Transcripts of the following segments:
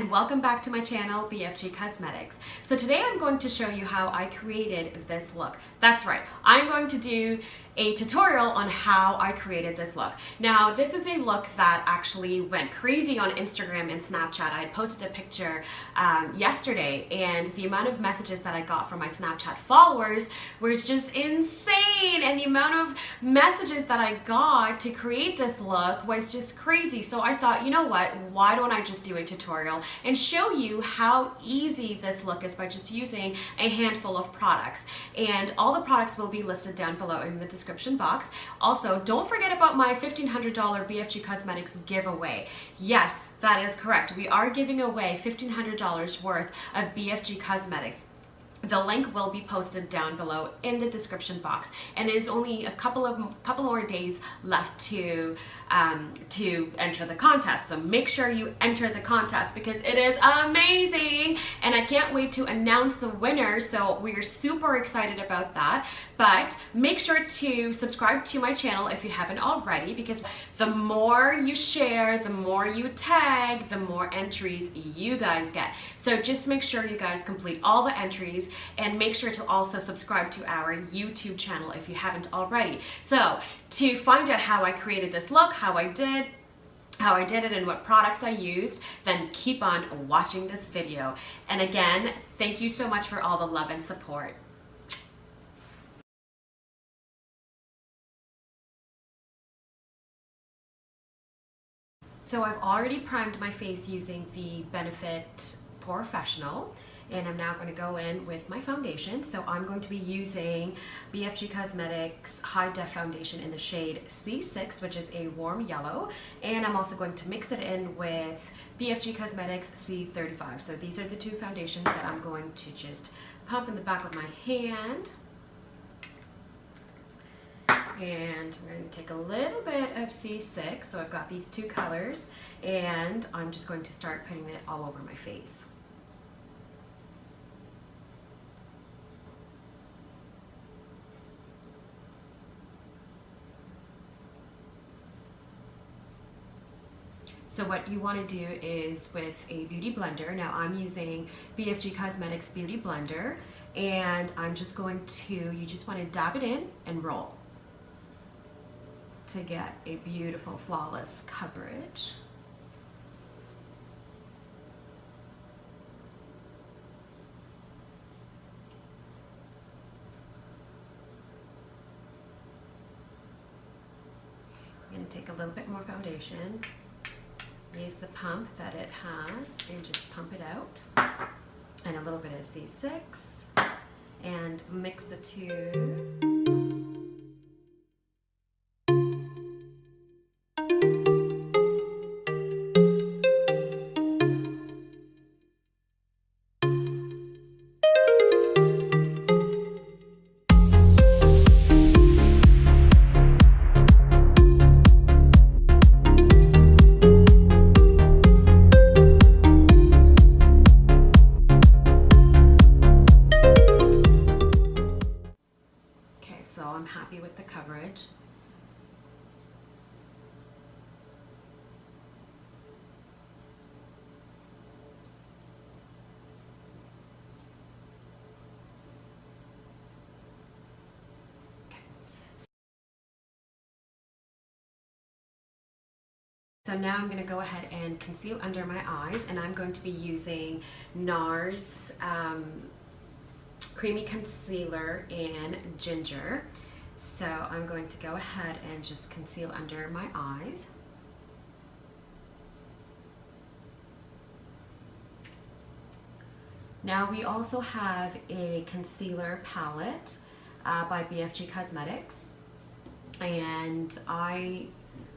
and welcome back to my channel, BFG Cosmetics. So today I'm going to show you how I created this look. That's right, I'm going to do a tutorial on how I created this look. Now, this is a look that actually went crazy on Instagram and Snapchat. I had posted a picture yesterday, and the amount of messages that I got from my Snapchat followers was just insane, and the amount of messages that I got to create this look was just crazy. So I thought, you know what, why don't I just do a tutorial and show you how easy this look is by just using a handful of products. And all the products will be listed down below in the description box. Also, don't forget about my $1,500 BFG Cosmetics giveaway. Yes, that is correct. We are giving away $1,500 worth of BFG Cosmetics. The link will be posted down below in the description box, and it is only a couple more days left to enter the contest. So make sure you enter the contest because it is amazing, and I can't wait to announce the winner. So we're super excited about that. But make sure to subscribe to my channel if you haven't already, because the more you share, the more you tag, the more entries you guys get. So just make sure you guys complete all the entries, and make sure to also subscribe to our YouTube channel if you haven't already. So to find out how I created this look, how I did it, and what products I used, then keep on watching this video. And again, thank you so much for all the love and support. So I've already primed my face using the Benefit Professional, and I'm now going to go in with my foundation. So I'm going to be using BFG Cosmetics High Def Foundation in the shade C6, which is a warm yellow, and I'm also going to mix it in with BFG Cosmetics C35. So these are the two foundations that I'm going to just pump in the back of my hand. And I'm going to take a little bit of C6, so I've got these two colors, and I'm just going to start putting it all over my face. So what you want to do is with a beauty blender. Now I'm using BFG Cosmetics Beauty Blender, and I'm just going to, you just want to dab it in and roll to get a beautiful, flawless coverage. I'm going to take a little bit more foundation, use the pump that it has, and just pump it out, and a little bit of C6, and mix the two. So I'm happy with the coverage. So now I'm going to go ahead and conceal under my eyes, and I'm going to be using NARS Creamy Concealer in Ginger. So I'm going to go ahead and just conceal under my eyes. Now we also have a concealer palette by BFG Cosmetics, and I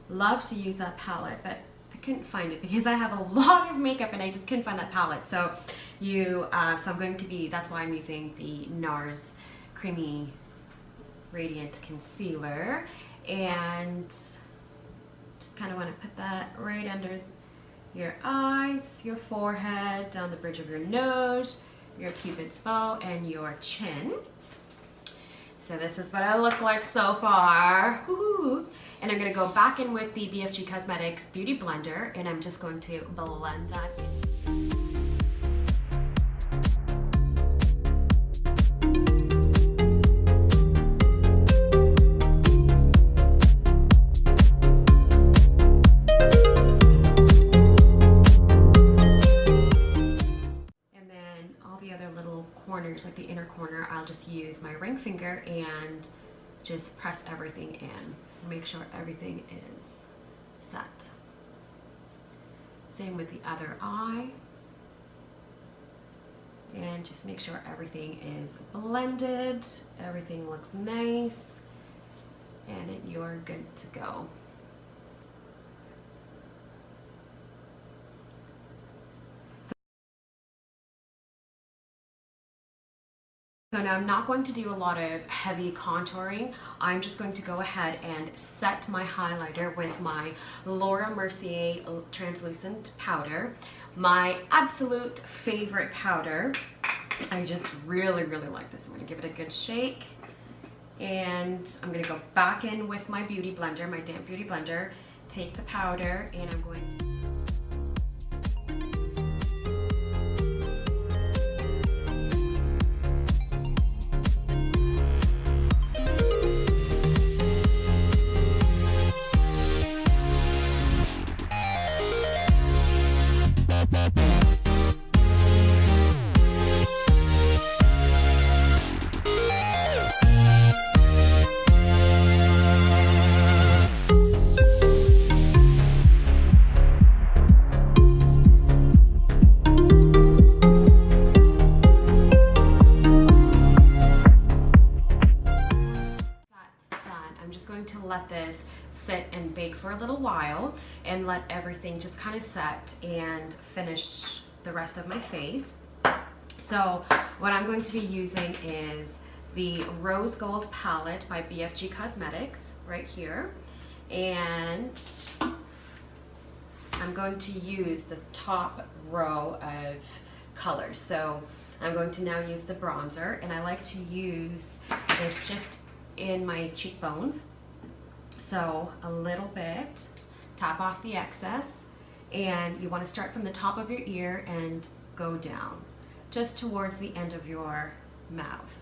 love to use that palette, but I couldn't find it because I have a lot of makeup and I just couldn't find that palette. So I'm going to be, that's why I'm using the NARS Creamy Radiant Concealer, and just kind of want to put that right under your eyes, your forehead, down the bridge of your nose, your cupid's bow, and your chin. So this is what I look like so far. Woohoo! And I'm going to go back in with the BFG Cosmetics Beauty Blender, and I'm just going to blend that in. I'll just use my ring finger and just press everything in. Make sure everything is set. Same with the other eye. And just make sure everything is blended, everything looks nice, and you're good to go. So now I'm not going to do a lot of heavy contouring. I'm just going to go ahead and set my highlighter with my Laura Mercier translucent powder. My absolute favorite powder. I just really, really like this. I'm going to give it a good shake. And I'm going to go back in with my beauty blender, my damp beauty blender, take the powder, and I'm going to... let this sit and bake for a little while and let everything just kind of set and finish the rest of my face. So what I'm going to be using is the Rose Gold palette by BFG Cosmetics right here, and I'm going to use the top row of colors. So I'm going to now use the bronzer, and I like to use this just in my cheekbones. So a little bit, tap off the excess, and you want to start from the top of your ear and go down, just towards the end of your mouth.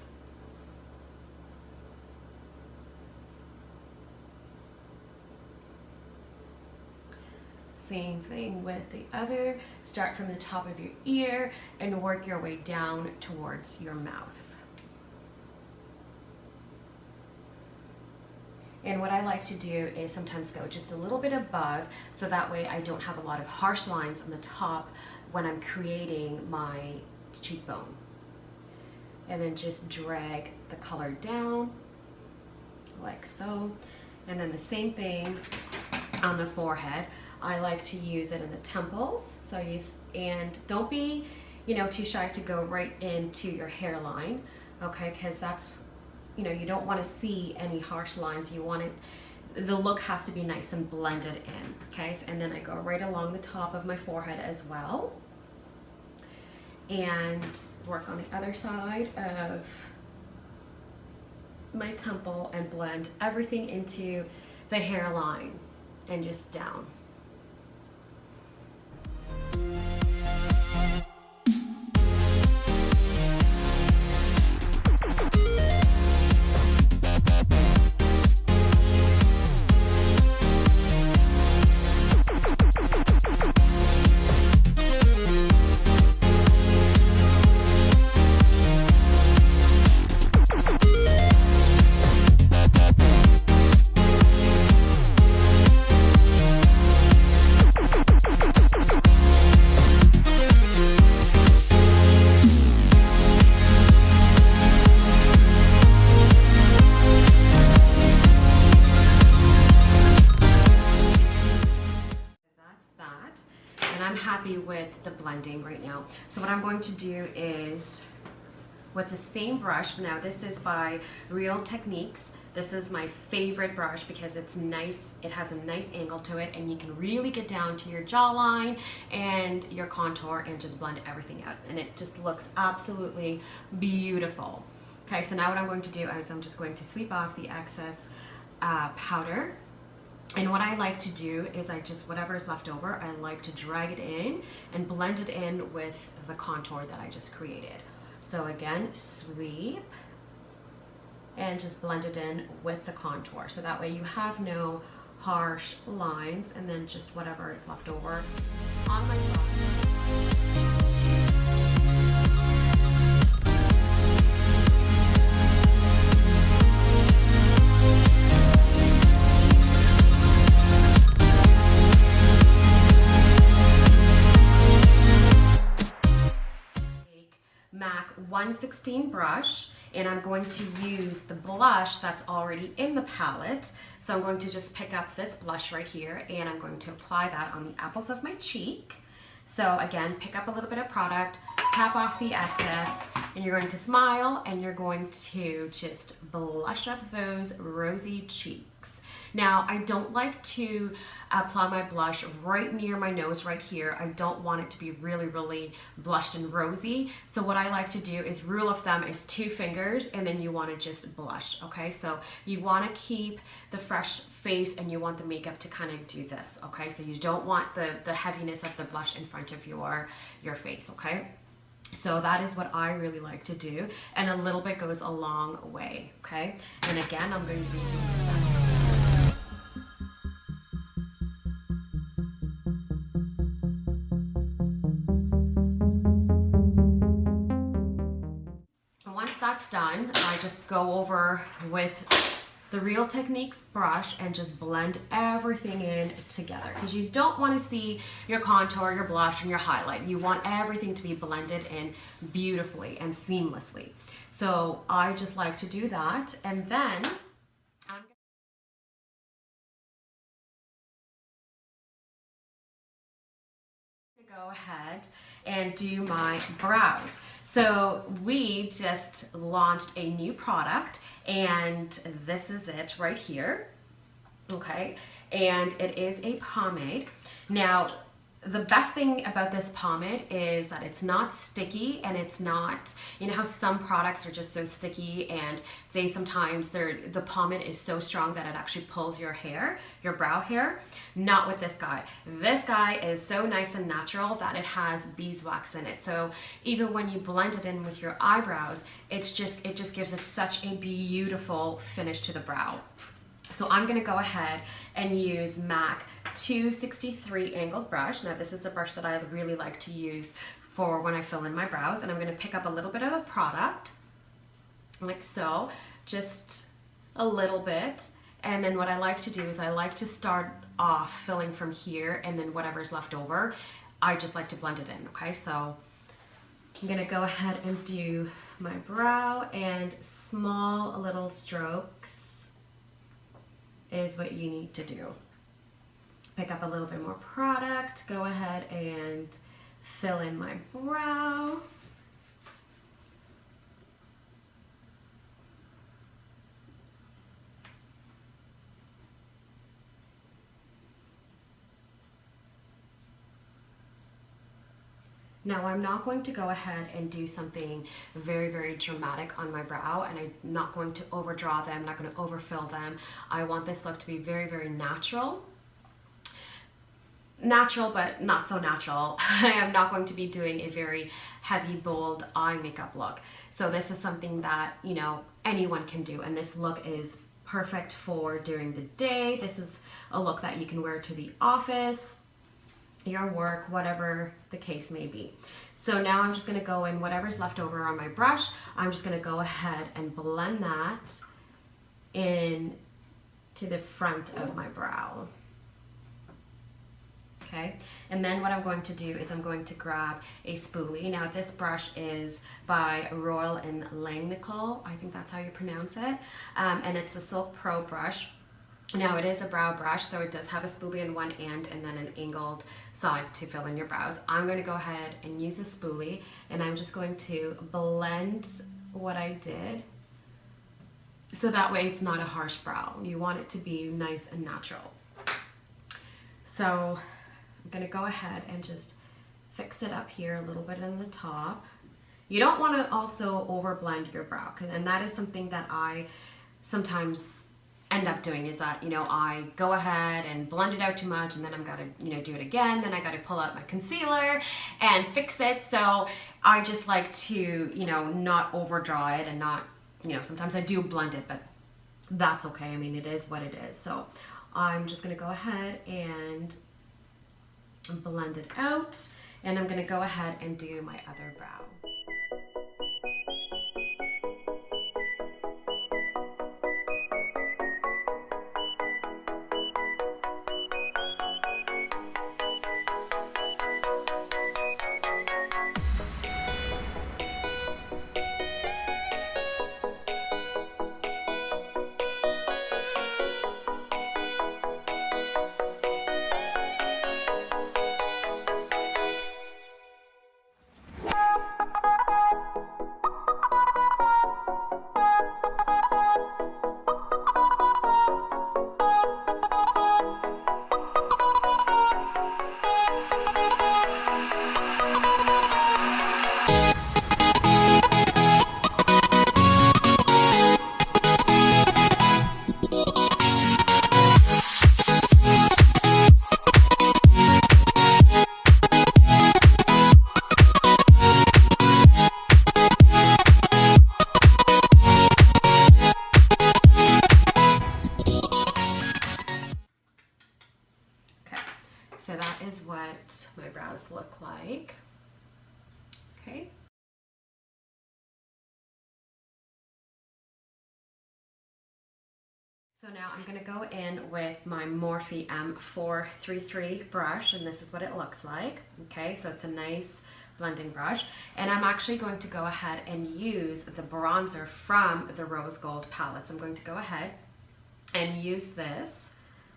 Same thing with the other. Start from the top of your ear and work your way down towards your mouth. And what I like to do is sometimes go just a little bit above, so that way I don't have a lot of harsh lines on the top when I'm creating my cheekbone. And then just drag the color down, like so. And then the same thing on the forehead. I like to use it in the temples. So and don't be, too shy to go right into your hairline, okay? Because that's, you don't want to see any harsh lines. You want it, the look has to be nice and blended in, okay? And then I go right along the top of my forehead as well, and work on the other side of my temple and blend everything into the hairline and just down. I'm happy with the blending right now. So what I'm going to do is, with the same brush, now this is by Real Techniques. This is my favorite brush because it's nice, it has a nice angle to it, and you can really get down to your jawline and your contour and just blend everything out, and it just looks absolutely beautiful. Okay, so now what I'm going to do is I'm just going to sweep off the excess powder. And what I like to do is whatever is left over, I like to drag it in and blend it in with the contour that I just created. So again, sweep and just blend it in with the contour. So that way you have no harsh lines, and then just whatever is left over on my brush. 1/16 brush, and I'm going to use the blush that's already in the palette. So I'm going to just pick up this blush right here, and I'm going to apply that on the apples of my cheek. So again, pick up a little bit of product, tap off the excess, and you're going to smile, and you're going to just blush up those rosy cheeks. Now, I don't like to apply my blush right near my nose right here. I don't want it to be really, really blushed and rosy. So what I like to do is, rule of thumb is 2 fingers, and then you want to just blush, okay? So you want to keep the fresh face, and you want the makeup to kind of do this, okay? So you don't want the heaviness of the blush in front of your face, okay? So that is what I really like to do, and a little bit goes a long way, okay? And again, I'm going to be doing that. Once that's done, I just go over with the Real Techniques brush and just blend everything in together, because you don't want to see your contour, your blush, and your highlight. You want everything to be blended in beautifully and seamlessly. So I just like to do that, and then I'm go ahead and do my brows. So we just launched a new product, and this is it right here, okay? And it is a pomade. Now, the best thing about this pomade is that it's not sticky, and it's not, you know how some products are just so sticky, and say sometimes the pomade is so strong that it actually pulls your hair, your brow hair. Not with this guy. This guy is so nice and natural that it has beeswax in it. So even when you blend it in with your eyebrows, it just gives it such a beautiful finish to the brow. So I'm going to go ahead and use MAC 263 angled brush. Now this is the brush that I really like to use for when I fill in my brows, and I'm going to pick up a little bit of a product like so, just a little bit. And then what I like to do is I like to start off filling from here, and then whatever's left over, I just like to blend it in, okay? So I'm going to go ahead and do my brow, and small little strokes is what you need to do. Pick up a little bit more product, go ahead and fill in my brow. Now I'm not going to go ahead and do something very, very dramatic on my brow, and I'm not going to overdraw them, not going to overfill them. I want this look to be very, very natural. Natural, but not so natural. I am not going to be doing a very heavy, bold eye makeup look. So this is something that, you know, anyone can do, and this look is perfect for during the day. This is a look that you can wear to the office, your work, whatever the case may be. So now I'm just going to go in whatever's left over on my brush. I'm just going to go ahead and blend that in to the front of my brow. Okay, and then what I'm going to do is I'm going to grab a spoolie. Now this brush is by Royal and Langnickel, I think that's how you pronounce it, and it's a Silk Pro brush. Now it is a brow brush, so it does have a spoolie in one end and then an angled side to fill in your brows. I'm going to go ahead and use a spoolie, and I'm just going to blend what I did, so that way it's not a harsh brow. You want it to be nice and natural. So I'm going to go ahead and just fix it up here a little bit on the top. You don't want to also over blend your brow, and that is something that I sometimes end up doing, is that, you know, I go ahead and blend it out too much, and then I'm gotta, you know, do it again, then I gotta pull out my concealer and fix it. So I just like to, you know, not overdraw it, and not, you know, sometimes I do blend it, but that's okay. I mean, it is what it is. So I'm just gonna go ahead and blend it out, and I'm gonna go ahead and do my other brow. like. Okay. So now I'm going to go in with my Morphe M433 brush, and this is what it looks like. Okay, so it's a nice blending brush. And I'm actually going to go ahead and use the bronzer from the Rose Gold palette. So I'm going to go ahead and use this.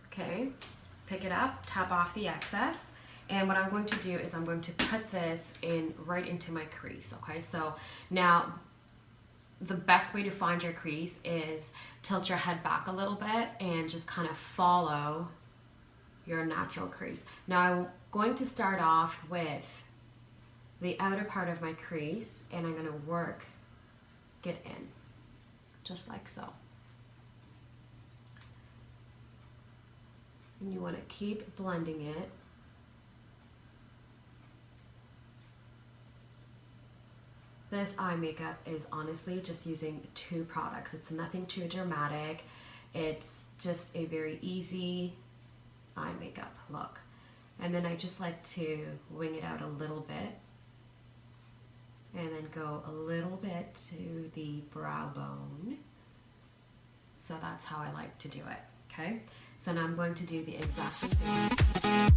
Okay, pick it up, tap off the excess. And what I'm going to do is I'm going to put this in right into my crease. Okay, so now the best way to find your crease is tilt your head back a little bit and just kind of follow your natural crease. Now I'm going to start off with the outer part of my crease, and I'm going to work it in just like so. And you want to keep blending it. This eye makeup is honestly just using 2 products. It's nothing too dramatic. It's just a very easy eye makeup look. And then I just like to wing it out a little bit and then go a little bit to the brow bone. So that's how I like to do it, okay? So now I'm going to do the exact same thing.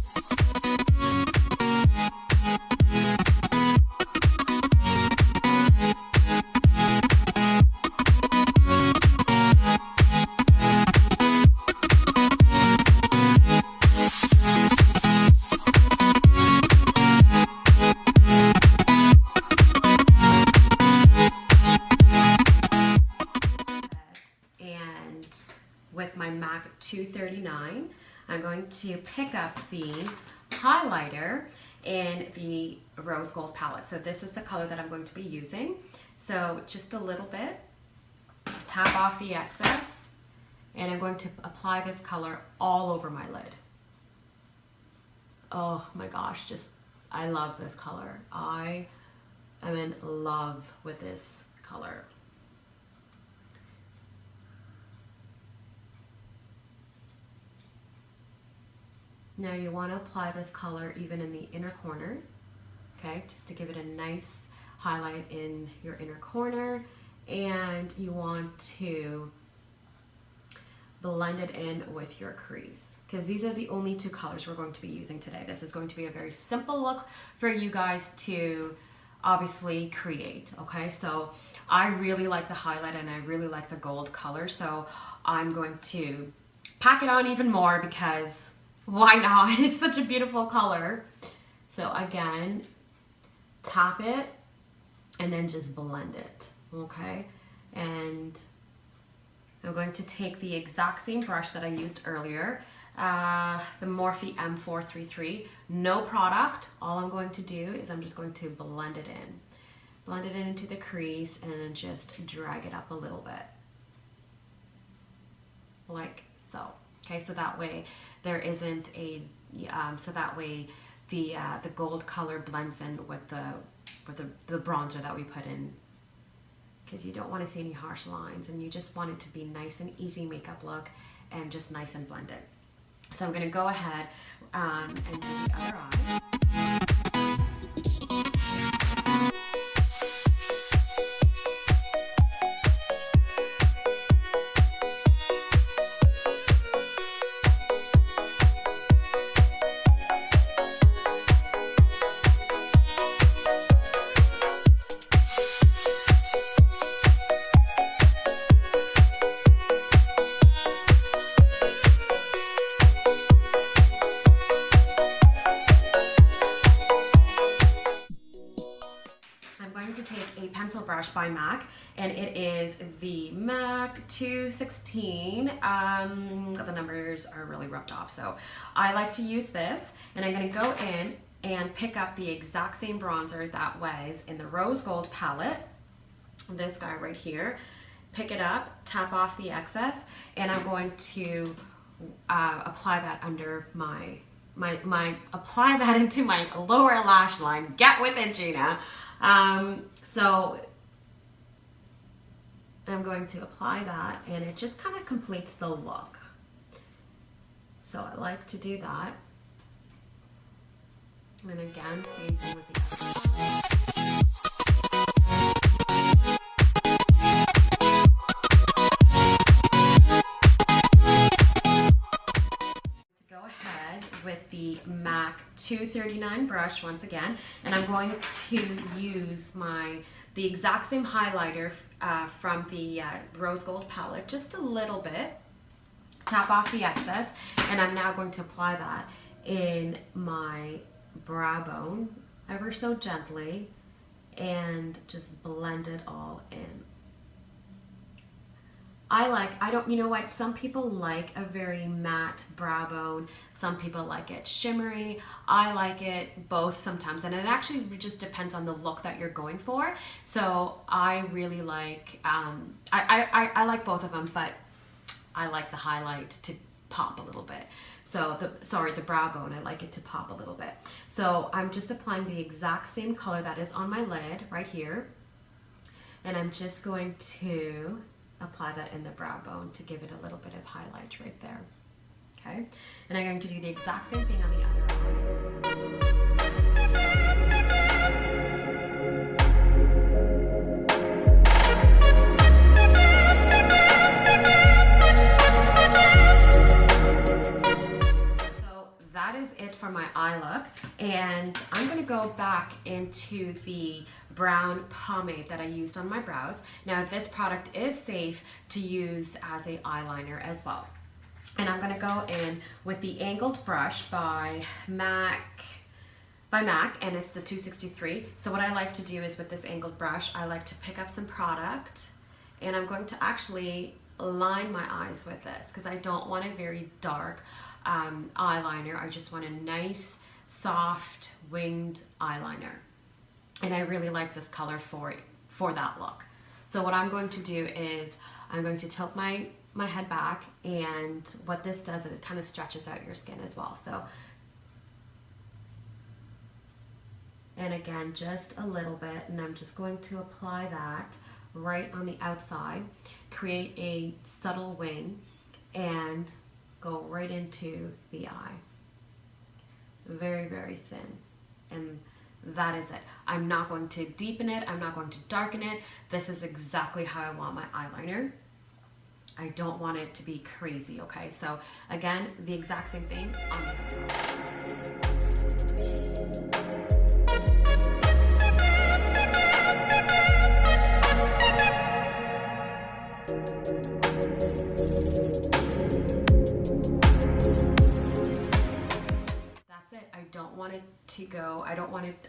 With my MAC 239, I'm going to pick up the highlighter in the Rose Gold palette. So this is the color that I'm going to be using. So just a little bit, tap off the excess, and I'm going to apply this color all over my lid. Oh my gosh, I love this color. I am in love with this color. Now you want to apply this color even in the inner corner, okay, just to give it a nice highlight in your inner corner, and you want to blend it in with your crease, because these are the only 2 colors we're going to be using today. This is going to be a very simple look for you guys to obviously create, okay? So I really like the highlight and I really like the gold color, so I'm going to pack it on even more because why not? It's such a beautiful color. So again, tap it and then just blend it, okay? And I'm going to take the exact same brush that I used earlier, the Morphe M433, no product. All I'm going to do is I'm just going to blend it in. Blend it into the crease and then just drag it up a little bit, like so. Okay, so that way there isn't a, so that way the gold color blends in with the bronzer that we put in, because you don't want to see any harsh lines and you just want it to be nice and easy makeup look and just nice and blended. So I'm going to go ahead and do the other eye. Brush by MAC, and it is the MAC 216. The numbers are really rubbed off, so I like to use this, and I'm going to go in and pick up the exact same bronzer that was in the Rose Gold palette, this guy right here. Pick it up, tap off the excess, and I'm going to apply that under apply that into my lower lash line. Get with it, Gina. So I'm going to apply that, and it just kind of completes the look. So I like to do that. And again, same thing with the other side. Go ahead with the MAC 239 brush once again, and I'm going to use the exact same highlighter from the rose gold palette, just a little bit. Tap off the excess, and I'm now going to apply that in my brow bone ever so gently and just blend it all in. You know what, some people like a very matte brow bone, some people like it shimmery. I like it both sometimes, and it actually just depends on the look that you're going for. So I really like, I like both of them, but I like the highlight to pop a little bit. So the brow bone, I like it to pop a little bit. So I'm just applying the exact same color that is on my lid right here. And I'm just going to apply that in the brow bone to give it a little bit of highlight right there. Okay, and I'm going to do the exact same thing on the other eye. That is it for my eye look, and I'm going to go back into the brown pomade that I used on my brows. Now this product is safe to use as a eyeliner as well. And I'm going to go in with the angled brush by MAC, and it's the 263. So what I like to do is with this angled brush, I like to pick up some product, and I'm going to actually line my eyes with this because I don't want a very dark eyeliner. I just want a nice, soft, winged eyeliner. And I really like this color for that look. So what I'm going to do is I'm going to tilt my head back, and what this does is it kind of stretches out your skin as well. So, and again, just a little bit, and I'm just going to apply that right on the outside, create a subtle wing, and go right into the eye. Very, very thin. And that is it. I'm not going to deepen it. I'm not going to darken it. This is exactly how I want my eyeliner. I don't want it to be crazy, okay? So again, the exact same thing on the other eye.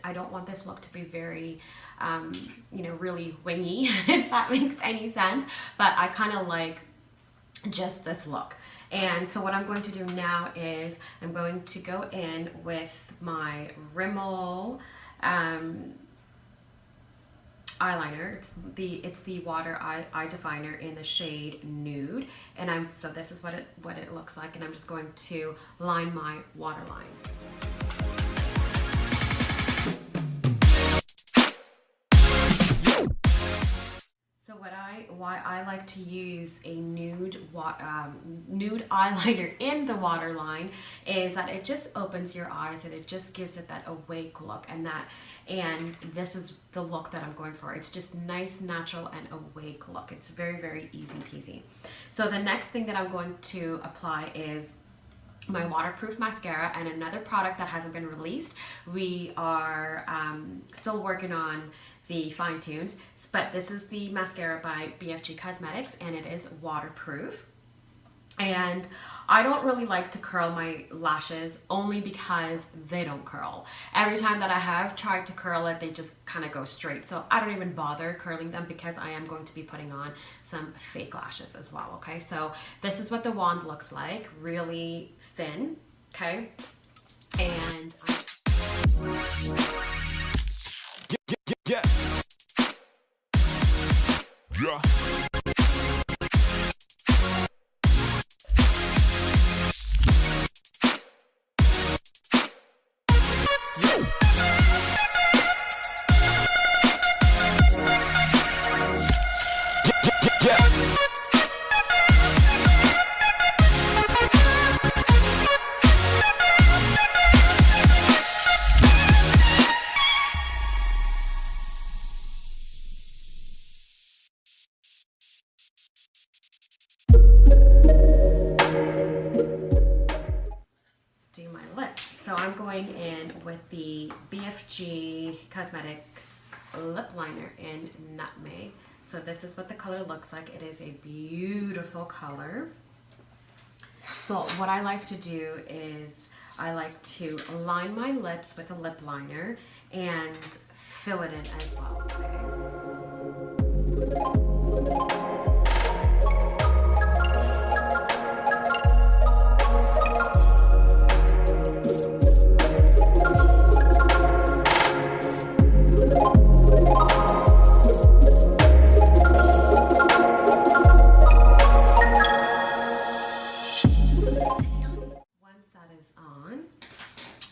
I don't want this look to be very, really wingy, if that makes any sense, but I kind of like just this look. And so what I'm going to do now is I'm going to go in with my Rimmel eyeliner. It's the water eye definer in the shade Nude, and so this is what it looks like, and I'm just going to line my waterline. So why I like to use a nude eyeliner in the waterline is that it just opens your eyes and it just gives it that awake look, and this is the look that I'm going for. It's just nice, natural, and awake look. It's very, very easy peasy. So the next thing that I'm going to apply is my waterproof mascara and another product that hasn't been released. We are still working on the fine tunes, but this is the mascara by BFG Cosmetics, and it is waterproof. And I don't really like to curl my lashes only because they don't curl. Every time that I have tried to curl it, they just kind of go straight. So I don't even bother curling them because I am going to be putting on some fake lashes as well, okay? So this is what the wand looks like, really thin, okay? And Yeah. going in with the BFG Cosmetics lip liner in Nutmeg. So this is what the color looks like. It is a beautiful color. So what I like to do is I like to line my lips with a lip liner and fill it in as well.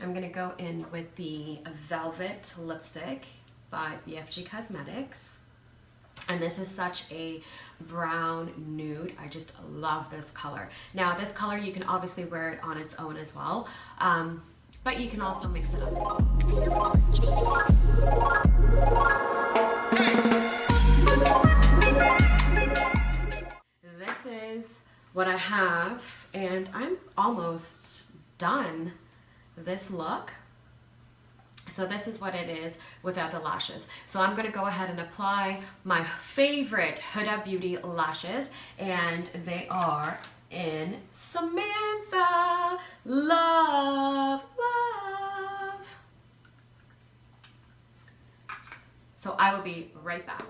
I'm going to go in with the Velvet Lipstick by BFG Cosmetics. And this is such a brown nude. I just love this color. Now this color, you can obviously wear it on its own as well. But you can also mix it up as well. This is what I have, and I'm almost done this look. So this is what it is without the lashes. So I'm gonna go ahead and apply my favorite Huda Beauty lashes, and they are in Samantha. Love, love. So I will be right back.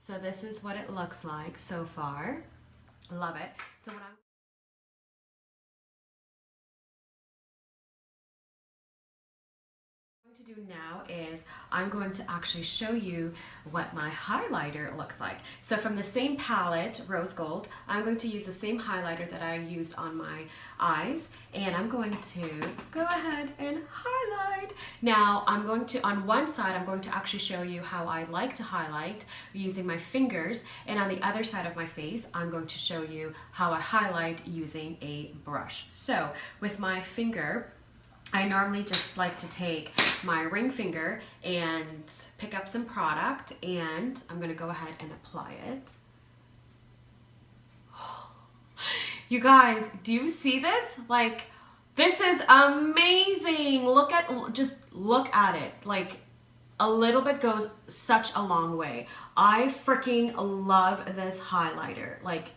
So this is what it looks like so far. Love it. So what I'm going to do now is I'm going to actually show you what my highlighter looks like. So from the same palette, Rose Gold, I'm going to use the same highlighter that I used on my eyes, and I'm going to go ahead and highlight. Now I'm going to, on one side, I'm going to actually show you how I like to highlight using my fingers, and on the other side of my face, I'm going to show you how I highlight using a brush. So with my finger, I normally just like to take my ring finger and pick up some product, and I'm gonna go ahead and apply it. You guys, do you see this? Like, this is amazing. Just look at it. Like, a little bit goes such a long way. I freaking love this highlighter. Like,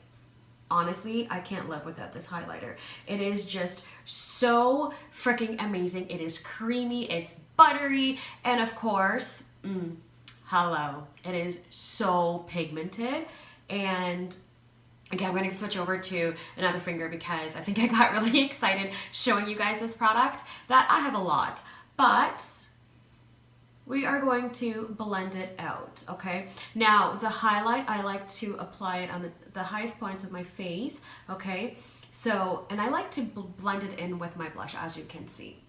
honestly, I can't live without this highlighter. It is just so freaking amazing. It is creamy, it's buttery, and of course, hello, it is so pigmented. And again, I'm going to switch over to another finger because I think I got really excited showing you guys this product that I have a lot, but we are going to blend it out, okay? Now, the highlight, I like to apply it on the highest points of my face, okay? So, and I like to blend it in with my blush, as you can see.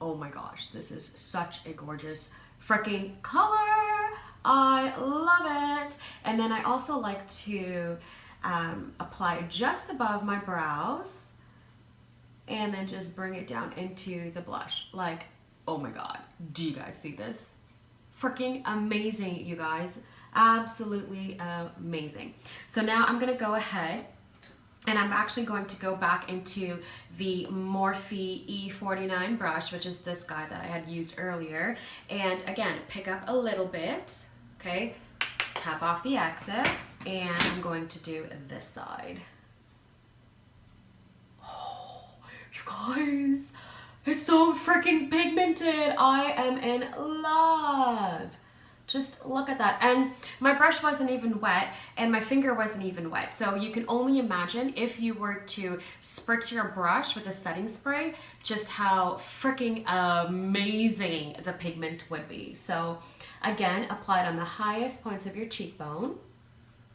Oh my gosh, this is such a gorgeous freaking color. I love it. And then I also like to apply just above my brows and then just bring it down into the blush. Like, oh my God, do you guys see this? Freaking amazing, you guys. Absolutely amazing. So now I'm gonna go ahead and I'm actually going to go back into the Morphe E49 brush, which is this guy that I had used earlier. And again, pick up a little bit, okay? Tap off the excess, and I'm going to do this side. Oh, you guys, it's so freaking pigmented. I am in love. Just look at that. And my brush wasn't even wet and my finger wasn't even wet. So you can only imagine if you were to spritz your brush with a setting spray, just how freaking amazing the pigment would be. So again, apply it on the highest points of your cheekbone.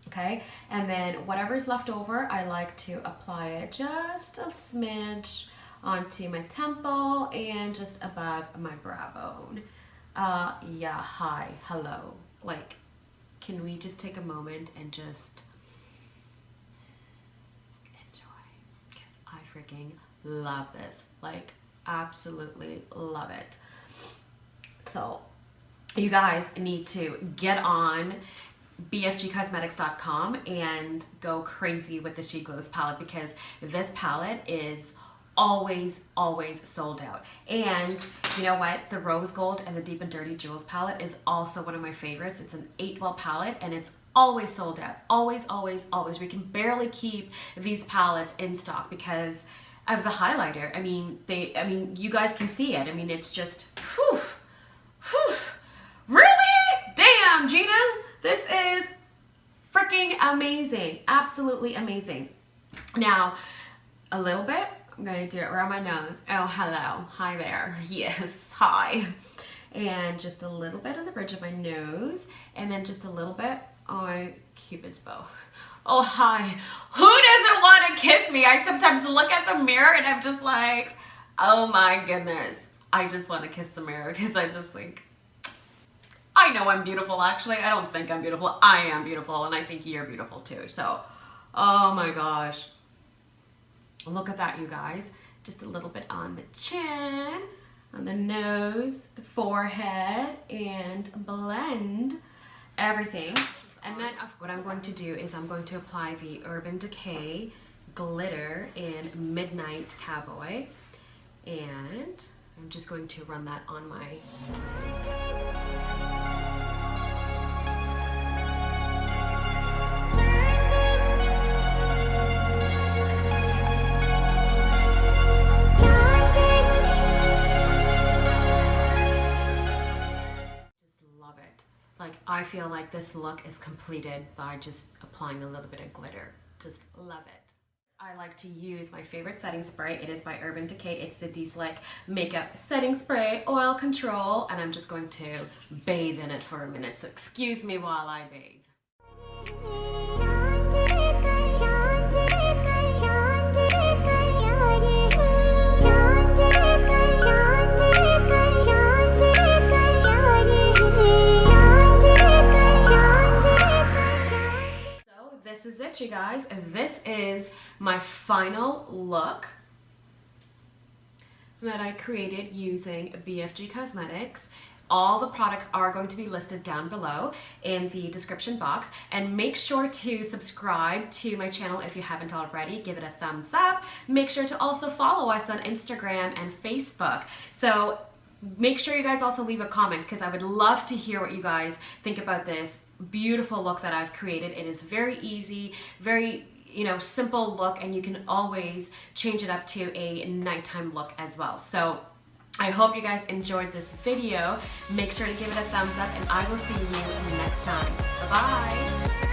Okay, and then whatever's left over, I like to apply it just a smidge onto my temple and just above my brow bone. Yeah, hi, hello. Like, can we just take a moment and just enjoy? Because I freaking love this. Like, absolutely love it. So, you guys need to get on BFGcosmetics.com and go crazy with the She Glows palette, because this palette is always sold out. And you know what? The Rose Gold and the Deep and Dirty Jewels palette is also one of my favorites. It's an 8-well palette and it's always sold out. Always. We can barely keep these palettes in stock because of the highlighter. I mean, you guys can see it. I mean, it's just, whew. Really? Damn, Gina. This is freaking amazing. Absolutely amazing. Now, a little bit. I'm going to do it around my nose. Oh, hello. Hi there. Yes, hi. And just a little bit on the bridge of my nose. And then just a little bit on Cupid's bow. Oh, hi. Who doesn't want to kiss me? I sometimes look at the mirror and I'm just like, oh my goodness. I just want to kiss the mirror because I just think, I know I'm beautiful, actually. I don't think I'm beautiful. I am beautiful, and I think you're beautiful too. So, oh my gosh. Look at that, you guys. Just a little bit on the chin, on the nose, the forehead, and blend everything. And then what I'm going to do is I'm going to apply the Urban Decay glitter in Midnight Cowboy. And I'm just going to run that on my I feel like this look is completed by just applying a little bit of glitter. Just love it. I like to use my favorite setting spray. It is by Urban Decay. It's the D-Slick Makeup Setting Spray Oil Control, and I'm just going to bathe in it for a minute. So excuse me while I bathe. This is it, you guys. This is my final look that I created using BFG Cosmetics. All the products are going to be listed down below in the description box, and make sure to subscribe to my channel if you haven't already. Give it a thumbs up. Make sure to also follow us on Instagram and Facebook. So make sure you guys also leave a comment, because I would love to hear what you guys think about this beautiful look that I've created. It is very easy, very simple look, and you can always change it up to a nighttime look as well. So I hope you guys enjoyed this video. Make sure to give it a thumbs up, and I will see you next time. Bye-bye.